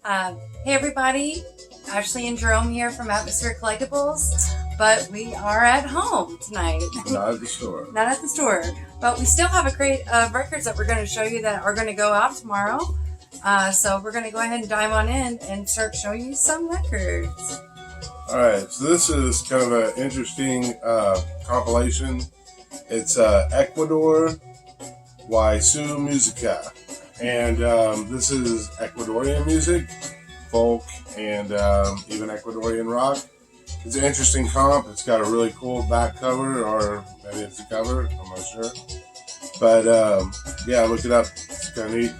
Hey everybody, Ashley and Jerome here from Atmosphere Collectibles, but we are at home tonight. Not at the store. Not at the store, but we still have a crate of records that we're going to show you that are going to go out tomorrow. So we're going to go ahead and dive on in and start showing you some records. Alright, so this is kind of an interesting compilation. It's Ecuador y Su Musica. And this is Ecuadorian music, folk, and even Ecuadorian rock. It's an interesting comp. It's got a really cool back cover, or maybe it's a cover, I'm not sure. But yeah, look it up. It's kind of neat.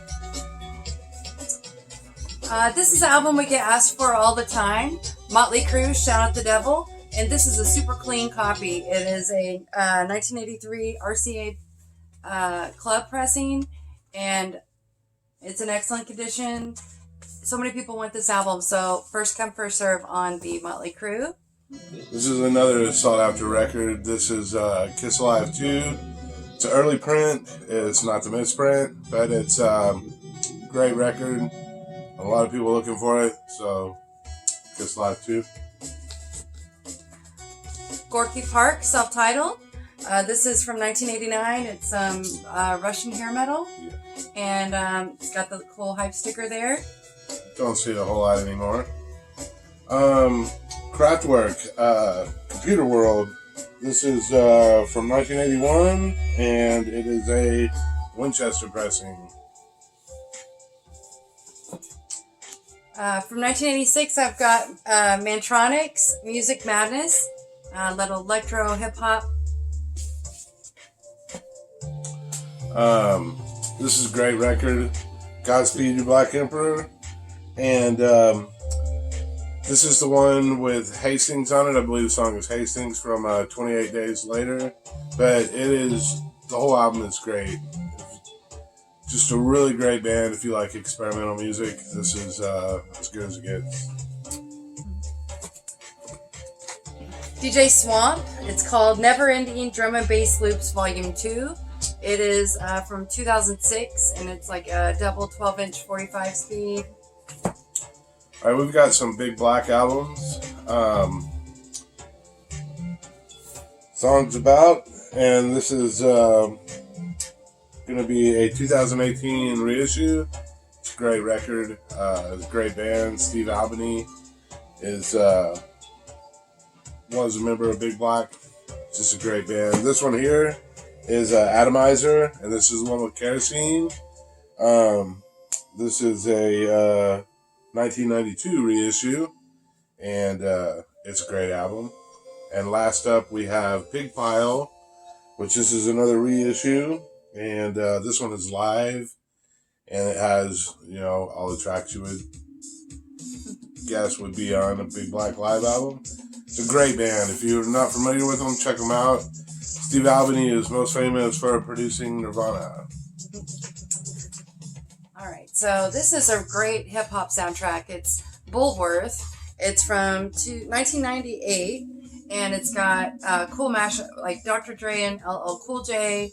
This is the album we get asked for all the time. Motley Crue, Shout at the Devil. And this is a super clean copy. It is a 1983 RCA club pressing. And it's an excellent condition. So many people want this album, so first come, first serve on the Motley Crue. This is another sought after record. This is Kiss Alive 2. It's an early print. It's not the misprint, but it's a great record. A lot of people looking for it, so Kiss Alive 2. Gorky Park, self-titled. This is from 1989. It's Russian hair metal. Yeah. And it's got the cool hype sticker there. Don't see it a whole lot anymore. Kraftwerk, Computer World. This is from 1981, and it is a Winchester pressing. From 1986, I've got Mantronics, Music Madness, little electro hip hop. This is a great record. Godspeed You Black Emperor. And this is the one with Hastings on it. I believe the song is Hastings from 28 Days Later. But it is, the whole album is great. Just a really great band if you like experimental music. This is as good as it gets. DJ Swamp. It's called Never Ending Drum and Bass Loops Volume 2. It is from 2006, and it's like a double 12-inch 45 speed. Alright, we've got some big black albums. Songs About, and this is going to be a 2018 reissue. It's a great record. It's a great band. Steve Albini is was a member of Big Black. It's just a great band. This one here is Atomizer, and this is the one with Kerosene. This is a 1992 reissue, and it's a great album. And last up we have Pig Pile, which this is another reissue, and this one is live, and it has, you know, all the tracks you would guess would be on a Big Black live album. It's a great band. If you're not familiar with them, check them out. Steve Albini is most famous for producing Nirvana. Alright, so this is a great hip-hop soundtrack. It's Bulworth. It's from 1998, and it's got cool mashup like Dr. Dre and LL Cool J,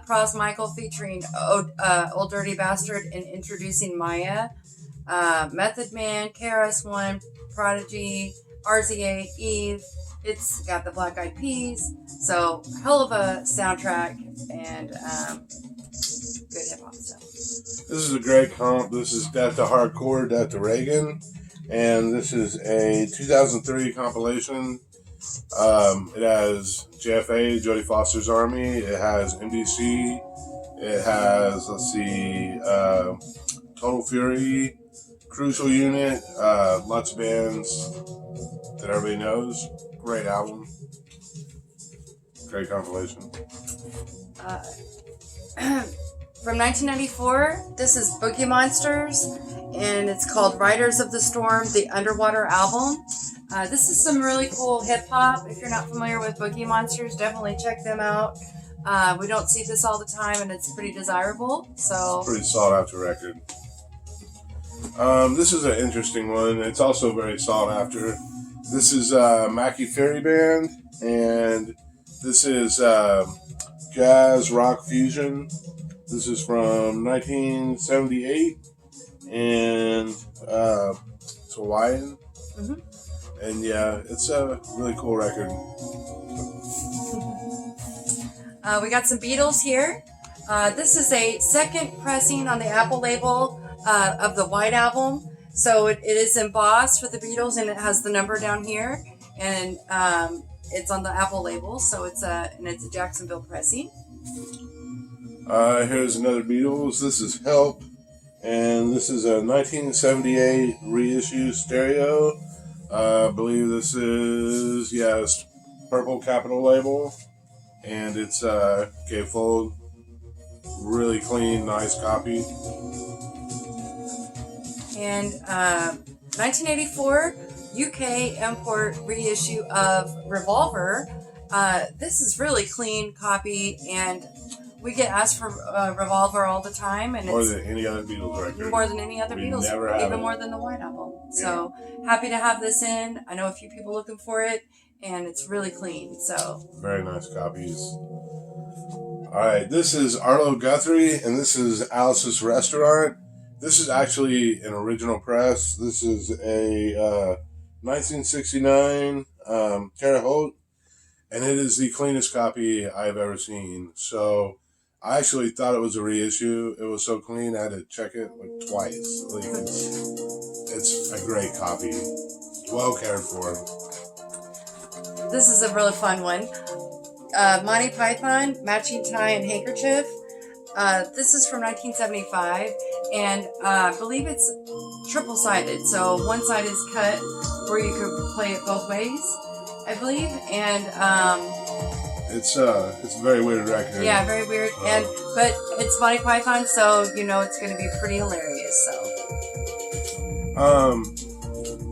Pros Michael featuring Old Dirty Bastard and Introducing Maya, Method Man, KRS-One, Prodigy, RZA, Eve. It's got the Black Eyed Peas, so hell of a soundtrack and good hip hop stuff. This is a great comp. This is Death to Hardcore, Death to Reagan, and this is a 2003 compilation. It has JFA, Jodie Foster's Army. It has NBC. It has, let's see, Total Fury, Crucial Unit, lots of bands that everybody knows. Great album. Great compilation. From 1994, this is Boogie Monsters, and it's called Riders of the Storm, the Underwater album. This is some really cool hip-hop. If you're not familiar with Boogie Monsters, definitely check them out. We don't see this all the time, and it's pretty desirable. So Pretty sought after record. This is an interesting one. It's also very sought after. This is Mackie Ferry Band, and this is jazz rock fusion. This is from 1978, and It's Hawaiian. Hmm. And yeah, it's a really cool record. We got some Beatles here. This is a second pressing on the Apple label of the White Album. So it is embossed with the Beatles, and it has the number down here, and it's on the Apple label. So it's a Jacksonville pressing. Here's another Beatles. This is Help, and this is a 1978 reissue stereo. I believe this is it's Purple Capital label, and it's gatefold, really clean, nice copy. And 1984 UK import reissue of Revolver. This is really clean copy, and we get asked for Revolver all the time, and More it's than any other Beatles record. more than any other We Beatles, never have even it. more than the White Album. So happy to have this in. I know a few people looking for it, and it's really clean. So Very nice copies. Alright, this is Arlo Guthrie, and this is Alice's Restaurant. This is actually an original press. This is a 1969 Terre Haute, and it is the cleanest copy I've ever seen. So I actually thought it was a reissue. It was so clean I had to check it like twice. Like it's a great copy. Well cared for. this is a really fun one. Monty Python, Matching Tie and Handkerchief. This is from 1975, and I believe it's triple-sided. So one side is cut where you could play it both ways, I believe, and It's a very weird record. yeah, very weird. But it's Monty Python, so you know it's going to be pretty hilarious. So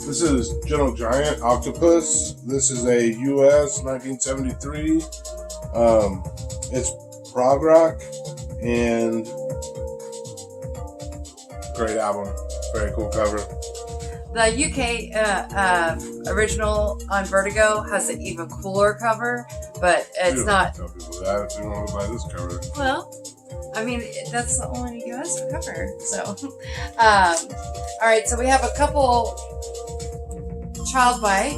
This is Gentle Giant Octopus. This is a U.S. 1973. It's prog rock and great album. Very cool cover. the UK original on Vertigo has an even cooler cover, but it's Dude, not. Tell people that if they want to buy this cover. Well, I mean, that's the only US cover. So, all right. So we have a couple. Child Bite.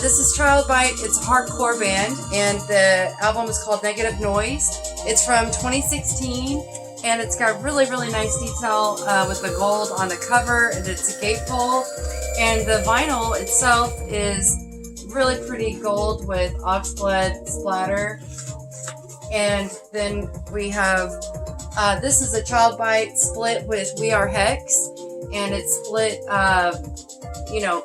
This is Child Bite. It's a hardcore band, and the album is called Negative Noise. It's from 2016, and it's got really, really nice detail with the gold on the cover, and it's a gatefold. And the vinyl itself is really pretty gold with oxblood splatter. And then we have, this is a Child Bite split with We Are Hex, and it's split,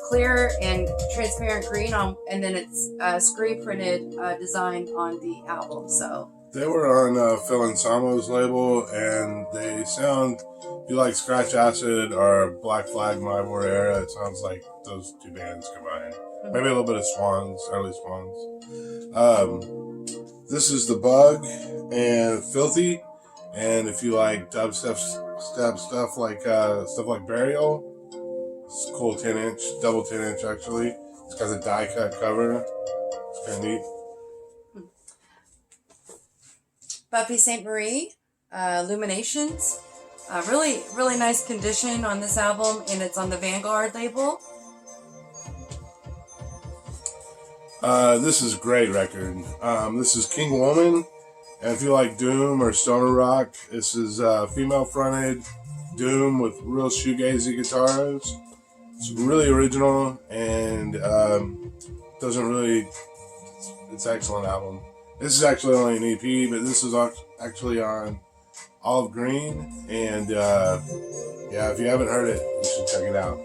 clear and transparent green on, and then it's screen printed design on the album. So They were on Phil Anselmo's label, and they sound, if you like Scratch Acid or Black Flag, My War Era, it sounds like those two bands combined. Maybe a little bit of Swans, early Swans. This is The Bug and Filthy, and if you like dubstep stuff like Burial, it's a cool 10-inch, double 10-inch actually. It's got a die-cut cover. It's kind of neat. Buffy St. Marie, Illuminations. Really, really nice condition on this album, and it's on the Vanguard label. This is a great record. This is King Woman, and if you like Doom or Stoner Rock, this is female-fronted Doom with real shoegazy guitars. It's really original, and it's an excellent album. This is actually only an EP, but this is actually on Olive Green, and if you haven't heard it, you should check it out.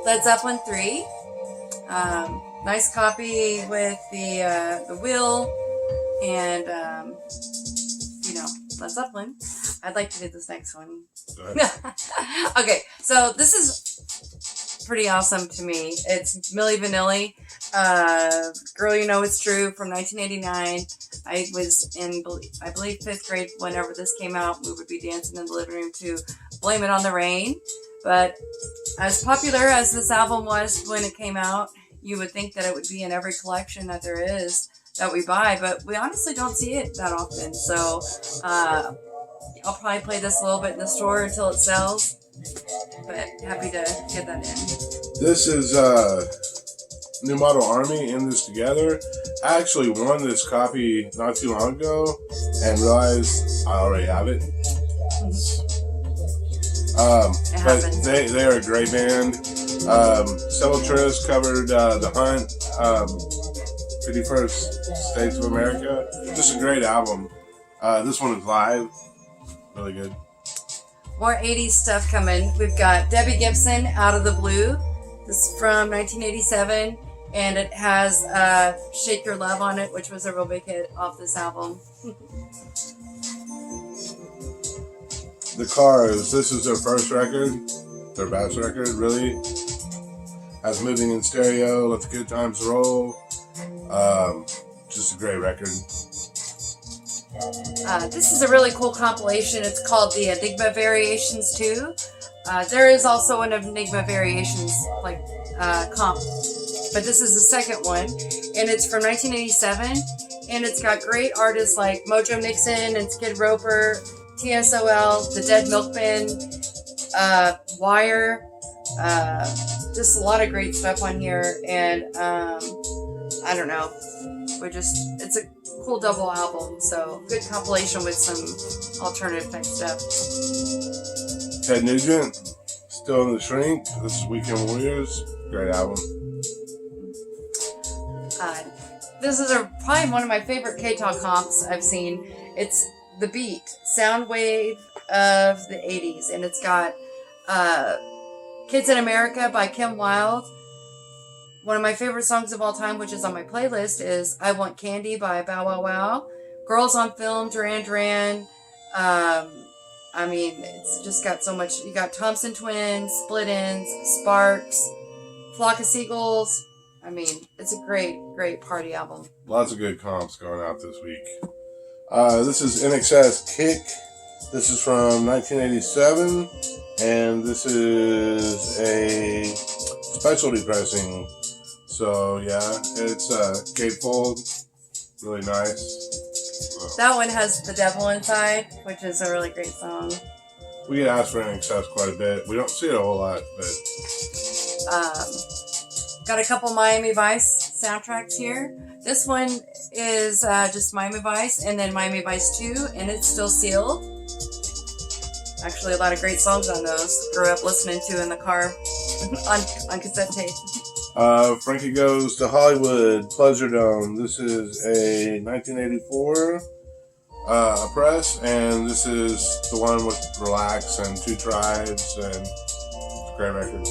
Led Zeppelin 3. Nice copy with the wheel and, Led Zeppelin. I'd like to do this next one. Go ahead. Okay, so this is pretty awesome to me. It's Milli Vanilli, Girl You Know It's True from 1989. I was in, I believe, 5th grade whenever this came out. We would be dancing in the living room to Blame It on the Rain. But as popular as this album was when it came out, you would think that it would be in every collection that there is that we buy, but we honestly don't see it that often. So I'll probably play this a little bit in the store until it sells. But happy to get that in. This is New Model Army in this together. I actually won this copy not too long ago and realized I already have it. But they are a great band. Sepultura's covered The Hunt, 51st States of America. Just a great album. This one is live. Really good. More 80s stuff coming. We've got Debbie Gibson, Out of the Blue. This is from 1987, and it has Shake Your Love on it, which was a real big hit off this album. The Cars, this is their first record, their best record, really. Has Moving in Stereo, Let the Good Times Roll. Just a great record. This is a really cool compilation. It's called the Enigma Variations 2. There is also an Enigma Variations comp, but this is the second one, and it's from 1987, and it's got great artists like Mojo Nixon and Skid Roper, TSOL, The Dead Milkmen, Wire, just a lot of great stuff on here, and I don't know, it's a cool double album, so good compilation with some alternative type stuff. Ted Nugent, Still in the Shrink, this is Weekend Warriors, great album. This is probably one of my favorite K-Talk comps I've seen. It's The Beat, sound wave of the 80s, and it's got Kids in America by Kim Wilde. One of my favorite songs of all time, which is on my playlist, is I Want Candy by Bow Wow Wow. Girls on Film, Duran Duran. I mean, it's just got so much. You got Thompson Twins, Split Ends, Sparks, Flock of Seagulls. I mean, it's a great, great party album. Lots of good comps going out this week. This is NXS Kick. This is from 1987, and this is a specialty pressing. So yeah, it's gatefold, really nice. That one has The Devil Inside, which is a really great song. We get asked for NXS quite a bit. We don't see it a whole lot, but got a couple Miami Vice soundtracks here. This one is just Miami Vice, and then Miami Vice 2, and it's still sealed. Actually, a lot of great songs on those. Grew up listening to in the car on cassette tape. Frankie Goes to Hollywood, Pleasure Dome. This is a 1984 press, and this is the one with Relax and Two Tribes, and it's a great record.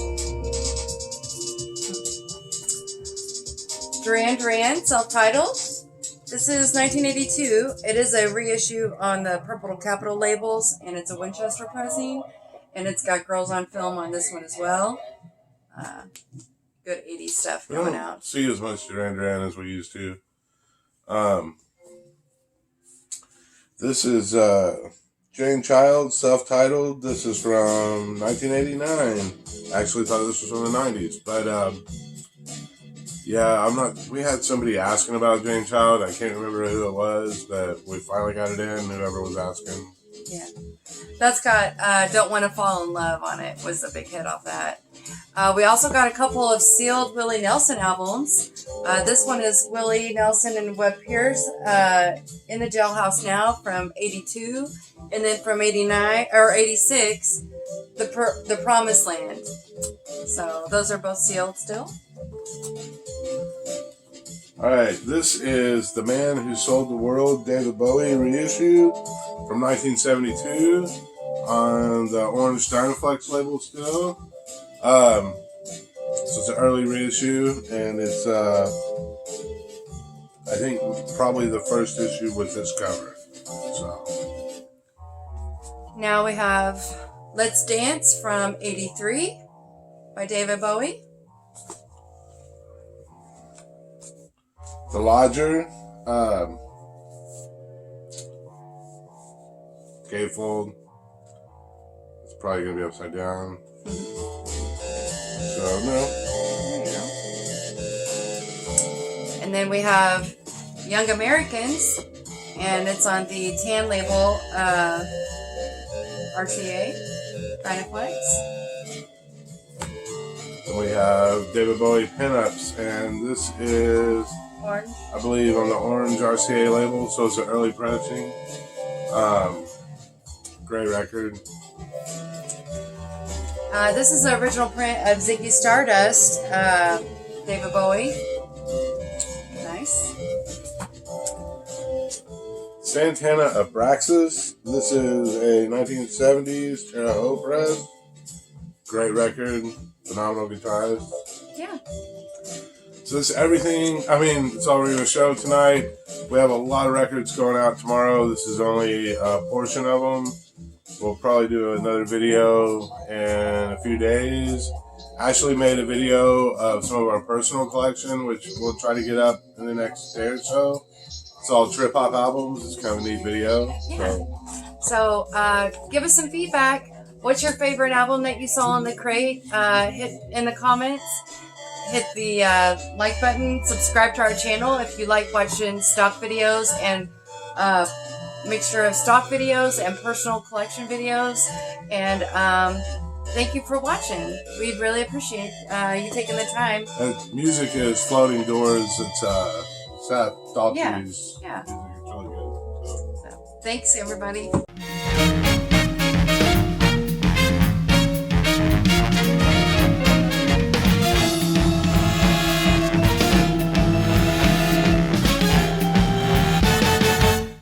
Duran Duran, self-titled. This is 1982. It is a reissue on the Purple Capital labels, and it's a Winchester pressing, and it's got Girls on Film on this one as well. Good 80s stuff going out. We don't see as much Duran Duran as we used to. This is Jane Child, self-titled. This is from 1989. I actually thought this was from the 90s, but yeah, we had somebody asking about Jane Child. I can't remember who it was, but we finally got it in, whoever was asking. Yeah. That's got Don't Want to Fall in Love on it, was a big hit off that. We also got a couple of sealed Willie Nelson albums. This one is Willie Nelson and Webb Pierce, In the Jailhouse Now from 82, and then from 89 or 86, The Promised Land. So those are both sealed still. Alright, this is The Man Who Sold the World, David Bowie reissue from 1972 on the Orange Dynaflex label still. So it's an early reissue, and it's I think probably the first issue with this cover. So now we have Let's Dance from 83 by David Bowie. The Lodger, gatefold. It's probably gonna be upside down. So no. And then we have Young Americans and it's on the tan label, RCA, Dynaflex. And we have David Bowie Pinups, and this is, Orange. I believe, on the orange RCA label, so it's an early printing. Great record. This is the original print of Ziggy Stardust, David Bowie. Nice. Santana Abraxas. This is a 1970s Terre Haute press. Great record. Phenomenal guitarist. Yeah. So this is everything. I mean, it's all we're going to show tonight. We have a lot of records going out tomorrow. This is only a portion of them. We'll probably do another video in a few days. Ashley made a video of some of our personal collection, which we'll try to get up in the next day or so. It's all trip-hop albums. It's kind of a neat video. Yeah. So give us some feedback. What's your favorite album that you saw in the crate? Hit in the comments. Hit the like button. Subscribe to our channel if you like watching stock videos and mixture of stock videos and personal collection videos. And thank you for watching. We really appreciate you taking the time. And music is Floating Doors. It's Seth Daughtry's Yeah. music. It's really good. So. So, thanks, everybody.